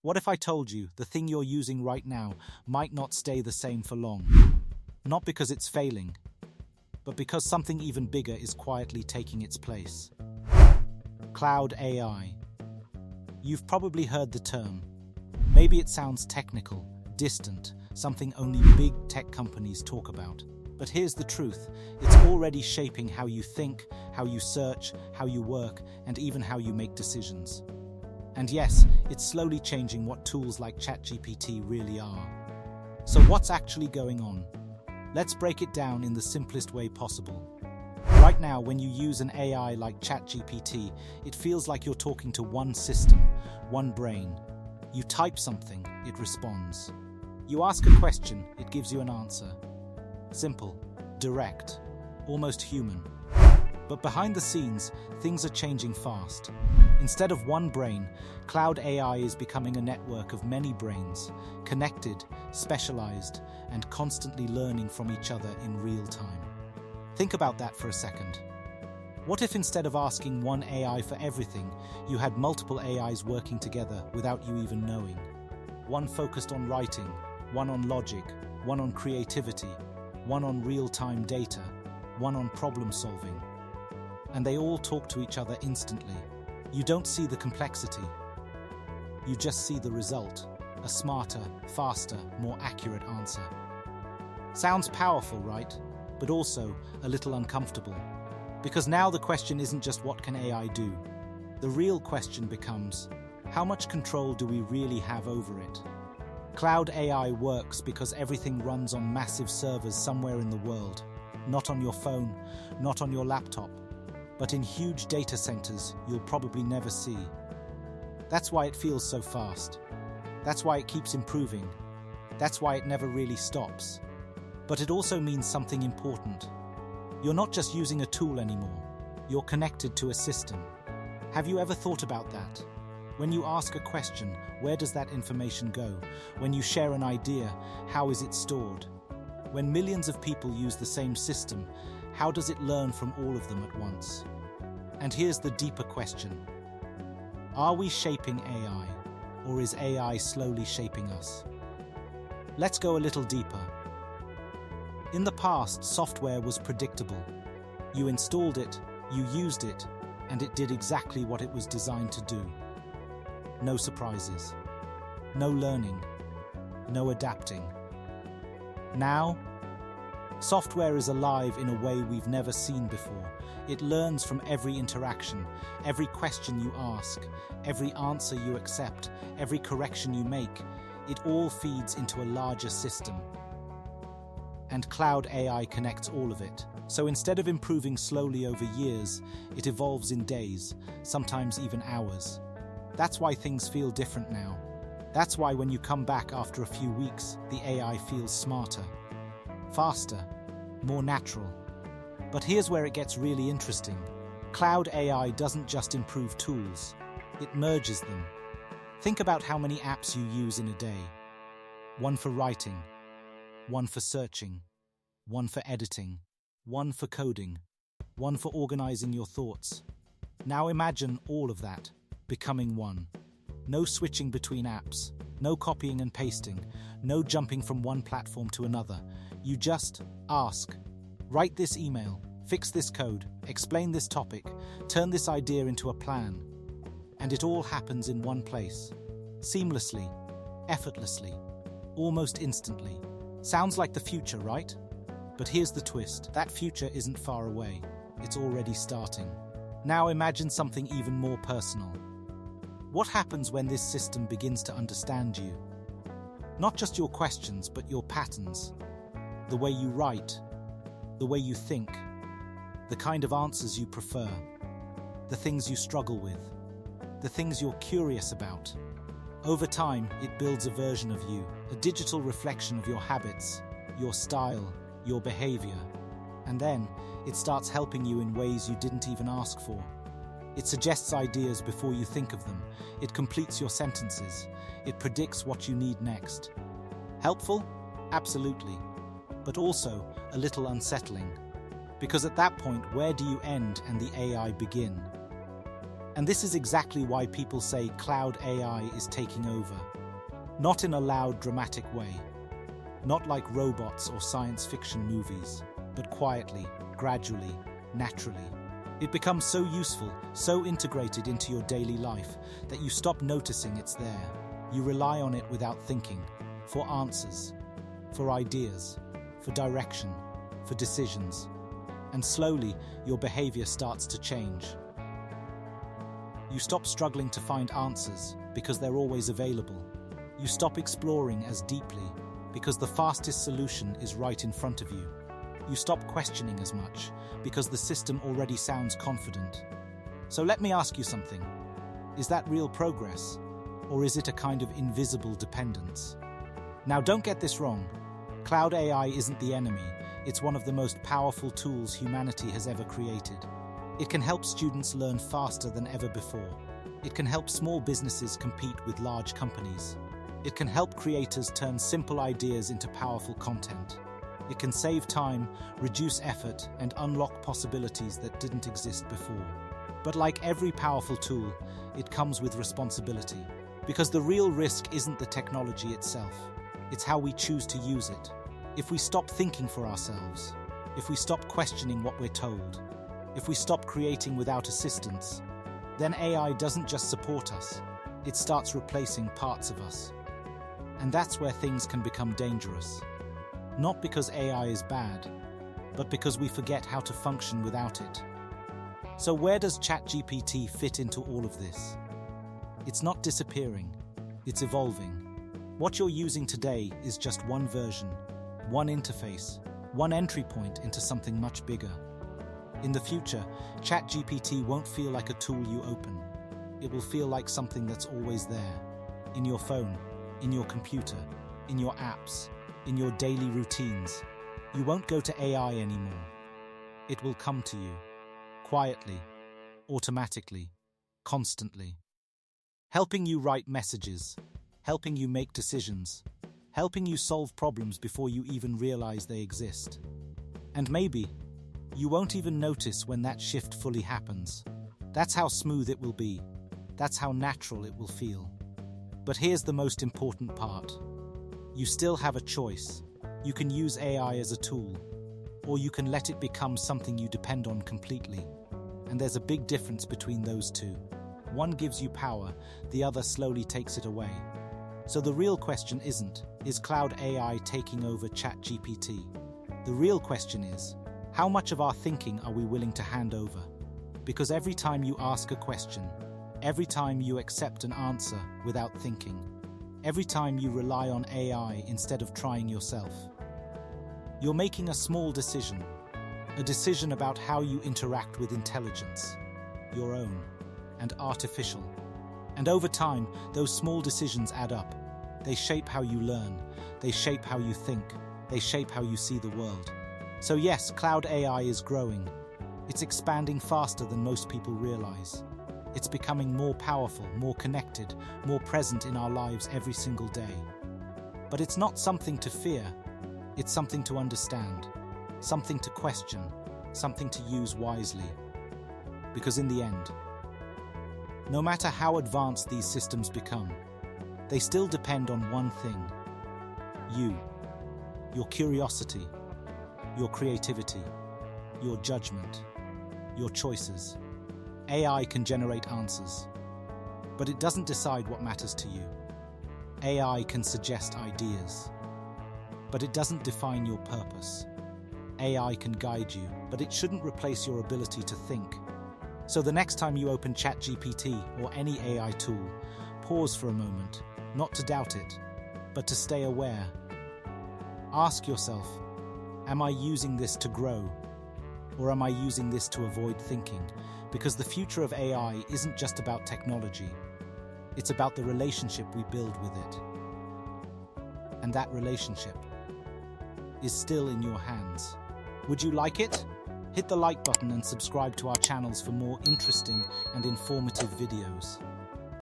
What if I told you the thing you're using right now might not stay the same for long? Not because it's failing, but because something even bigger is quietly taking its place. Cloud AI. You've probably heard the term. Maybe it sounds technical, distant, something only big tech companies talk about. But here's the truth. It's already shaping how you think, how you search, how you work, and even how you make decisions. And yes, it's slowly changing what tools like ChatGPT really are. So what's actually going on? Let's break it down in the simplest way possible. Right now, when you use an AI like ChatGPT, it feels like you're talking to one system, one brain. You type something, it responds. You ask a question, it gives you an answer. Simple, direct, almost human. But behind the scenes, things are changing fast. Instead of one brain, cloud AI is becoming a network of many brains, connected, specialized, and constantly learning from each other in real time. Think about that for a second. What if instead of asking one AI for everything, you had multiple AIs working together without you even knowing? One focused on writing, one on logic, one on creativity, one on real-time data, one on problem solving. And they all talk to each other instantly. You don't see the complexity. You just see the result, a smarter, faster, more accurate answer. Sounds powerful, right? But also a little uncomfortable. Because now the question isn't just what can AI do? The real question becomes, how much control do we really have over it? Cloud AI works because everything runs on massive servers somewhere in the world. Not on your phone, not on your laptop, but in huge data centers you'll probably never see. That's why it feels so fast. That's why it keeps improving. That's why it never really stops. But it also means something important. You're not just using a tool anymore. You're connected to a system. Have you ever thought about that? When you ask a question, where does that information go? When you share an idea, how is it stored? When millions of people use the same system, how does it learn from all of them at once? And here's the deeper question. Are we shaping AI, or is AI slowly shaping us? Let's go a little deeper. In the past, software was predictable. You installed it, you used it, and it did exactly what it was designed to do. No surprises, no learning, no adapting. Now, software is alive in a way we've never seen before. It learns from every interaction, every question you ask, every answer you accept, every correction you make. It all feeds into a larger system. And cloud AI connects all of it. So instead of improving slowly over years, it evolves in days, sometimes even hours. That's why things feel different now. That's why when you come back after a few weeks, the AI feels smarter, faster, more natural. But here's where it gets really interesting. Cloud AI doesn't just improve tools, it merges them. Think about how many apps you use in a day. One for writing, one for searching, one for editing, one for coding, one for organizing your thoughts. Now imagine all of that becoming one. No switching between apps, no copying and pasting, no jumping from one platform to another. You just ask, write this email, fix this code, explain this topic, turn this idea into a plan. And it all happens in one place, seamlessly, effortlessly, almost instantly. Sounds like the future, right? But here's the twist. That future isn't far away. It's already starting. Now imagine something even more personal. What happens when this system begins to understand you? Not just your questions, but your patterns. The way you write, the way you think, the kind of answers you prefer, the things you struggle with, the things you're curious about. Over time, it builds a version of you, a digital reflection of your habits, your style, your behavior. And then, it starts helping you in ways you didn't even ask for. It suggests ideas before you think of them. It completes your sentences. It predicts what you need next. Helpful? Absolutely. But also a little unsettling. Because at that point, where do you end and the AI begin? And this is exactly why people say cloud AI is taking over. Not in a loud, dramatic way. Not like robots or science fiction movies, but quietly, gradually, naturally. It becomes so useful, so integrated into your daily life, that you stop noticing it's there. You rely on it without thinking, for answers, for ideas, for direction, for decisions. And slowly, your behavior starts to change. You stop struggling to find answers because they're always available. You stop exploring as deeply because the fastest solution is right in front of you. You stop questioning as much because the system already sounds confident. So let me ask you something. Is that real progress? Or is it a kind of invisible dependence? Now, don't get this wrong. Cloud AI isn't the enemy. It's one of the most powerful tools humanity has ever created. It can help students learn faster than ever before. It can help small businesses compete with large companies. It can help creators turn simple ideas into powerful content. It can save time, reduce effort, and unlock possibilities that didn't exist before. But like every powerful tool, it comes with responsibility. Because the real risk isn't the technology itself. It's how we choose to use it. If we stop thinking for ourselves, if we stop questioning what we're told, if we stop creating without assistance, then AI doesn't just support us, it starts replacing parts of us. And that's where things can become dangerous. Not because AI is bad, but because we forget how to function without it. So where does ChatGPT fit into all of this? It's not disappearing, it's evolving. What you're using today is just one version, one interface, one entry point into something much bigger. In the future, ChatGPT won't feel like a tool you open. It will feel like something that's always there, in your phone, in your computer, in your apps, in your daily routines. You won't go to AI anymore. It will come to you, quietly, automatically, constantly. Helping you write messages, helping you make decisions, helping you solve problems before you even realize they exist. And maybe, you won't even notice when that shift fully happens. That's how smooth it will be. That's how natural it will feel. But here's the most important part. You still have a choice. You can use AI as a tool, or you can let it become something you depend on completely. And there's a big difference between those two. One gives you power, the other slowly takes it away. So the real question isn't, is cloud AI taking over ChatGPT? The real question is, how much of our thinking are we willing to hand over? Because every time you ask a question, every time you accept an answer without thinking, every time you rely on AI instead of trying yourself, you're making a small decision, a decision about how you interact with intelligence, your own, and artificial. And over time, those small decisions add up. They shape how you learn, they shape how you think, they shape how you see the world. So yes, cloud AI is growing. It's expanding faster than most people realize. It's becoming more powerful, more connected, more present in our lives every single day. But it's not something to fear. It's something to understand, something to question, something to use wisely. Because in the end, no matter how advanced these systems become, they still depend on one thing: you, your curiosity, your creativity, your judgment, your choices. AI can generate answers, but it doesn't decide what matters to you. AI can suggest ideas, but it doesn't define your purpose. AI can guide you, but it shouldn't replace your ability to think. So the next time you open ChatGPT or any AI tool, pause for a moment, not to doubt it, but to stay aware. Ask yourself, am I using this to grow? Or am I using this to avoid thinking? Because the future of AI isn't just about technology. It's about the relationship we build with it. And that relationship is still in your hands. Would you like it? Hit the like button and subscribe to our channels for more interesting and informative videos.